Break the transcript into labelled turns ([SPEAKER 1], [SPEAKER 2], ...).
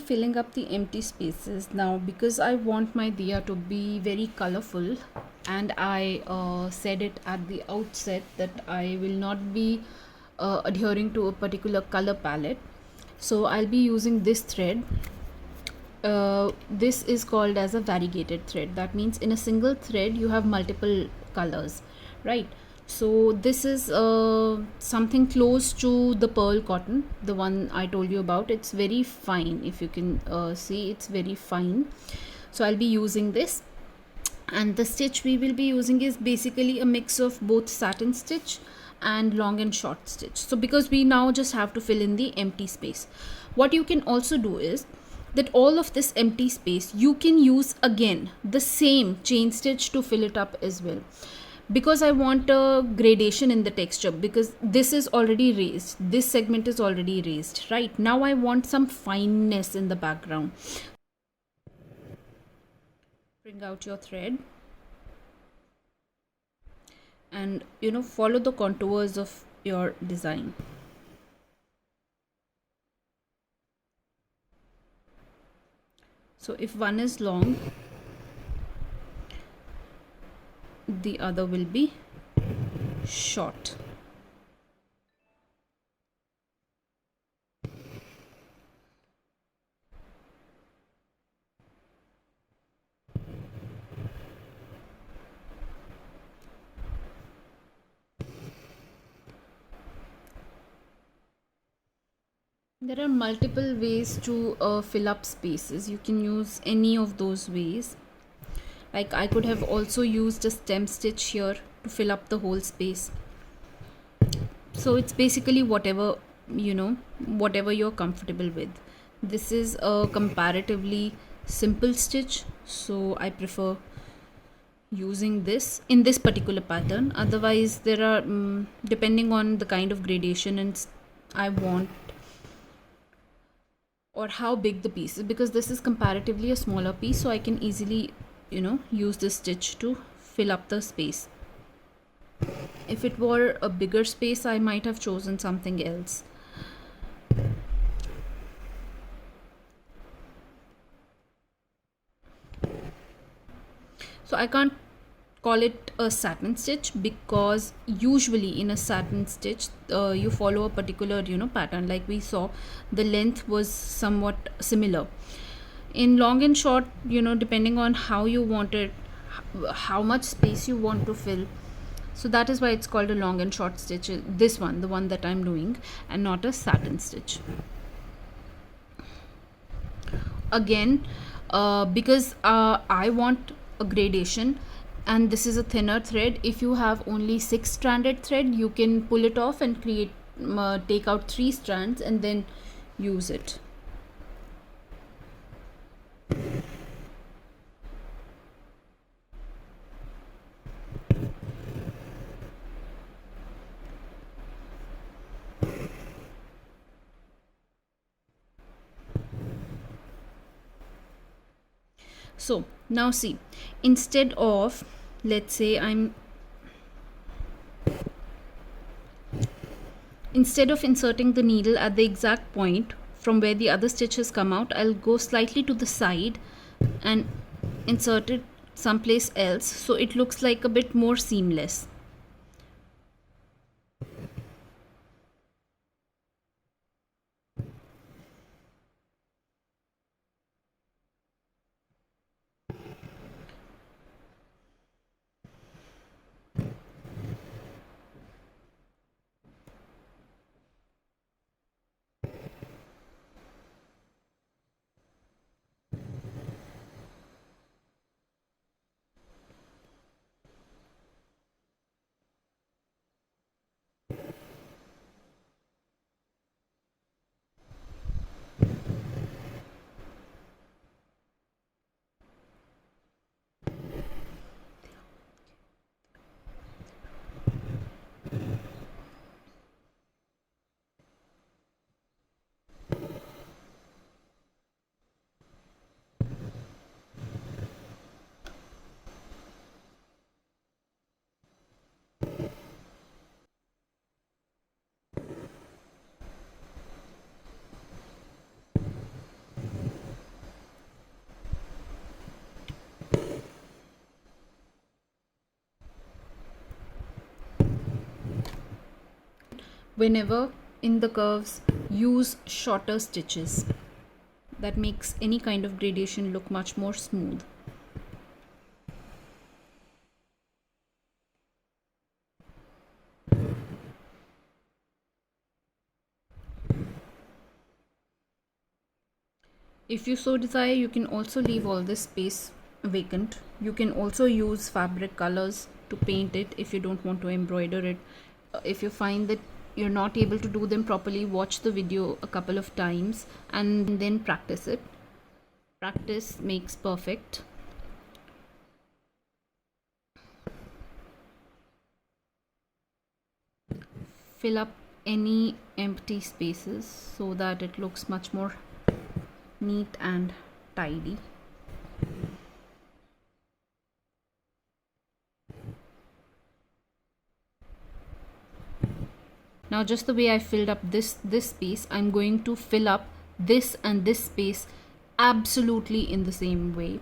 [SPEAKER 1] filling up the empty spaces now, because I want my diya to be very colorful, and I said it at the outset that I will not be adhering to a particular color palette. So I'll be using this thread. This is called as a variegated thread. That means in a single thread you have multiple colors, right? So this is something close to the pearl cotton, the one I told you about. It's very fine. If you can see, it's very fine. So I'll be using this, and the stitch we will be using is basically a mix of both satin stitch and long and short stitch. So because we now just have to fill in the empty space, what you can also do is that all of this empty space you can use again the same chain stitch to fill it up as well, because I want a gradation in the texture, because this is already raised, this segment is already raised. Right now I want some fineness in the background. Bring out your thread and follow the contours of your design. So if one is long, the other will be short. There are multiple ways to fill up spaces. You can use any of those ways. Like I could have also used a stem stitch here to fill up the whole space. So it's basically whatever you're comfortable with. This is a comparatively simple stitch, so I prefer using this in this particular pattern. Otherwise there are depending on the kind of gradation and I want, or how big the piece is, because this is comparatively a smaller piece, so I can easily use this stitch to fill up the space. If it were a bigger space, I might have chosen something else. So I can't call it a satin stitch, because usually in a satin stitch you follow a particular pattern. Like we saw, the length was somewhat similar. In long and short, depending on how you want it, how much space you want to fill, so that is why it's called a long and short stitch, this one, the one that I'm doing, and not a satin stitch. Again, because I want a gradation, and this is a thinner thread. If you have only 6 stranded thread, you can pull it off and create take out 3 strands and then use it. So now see, instead of, let's say instead of inserting the needle at the exact point from where the other stitches come out, I'll go slightly to the side and insert it someplace else, so it looks like a bit more seamless. Whenever in the curves, use shorter stitches. That makes any kind of gradation look much more smooth. If you so desire, you can also leave all this space vacant. You can also use fabric colors to paint it if you don't want to embroider it. If you find that you're not able to do them properly, watch the video a couple of times and then practice it. Practice makes perfect. Fill up any empty spaces so that it looks much more neat and tidy. Now just the way I filled up this space, I'm going to fill up this and this space absolutely in the same way.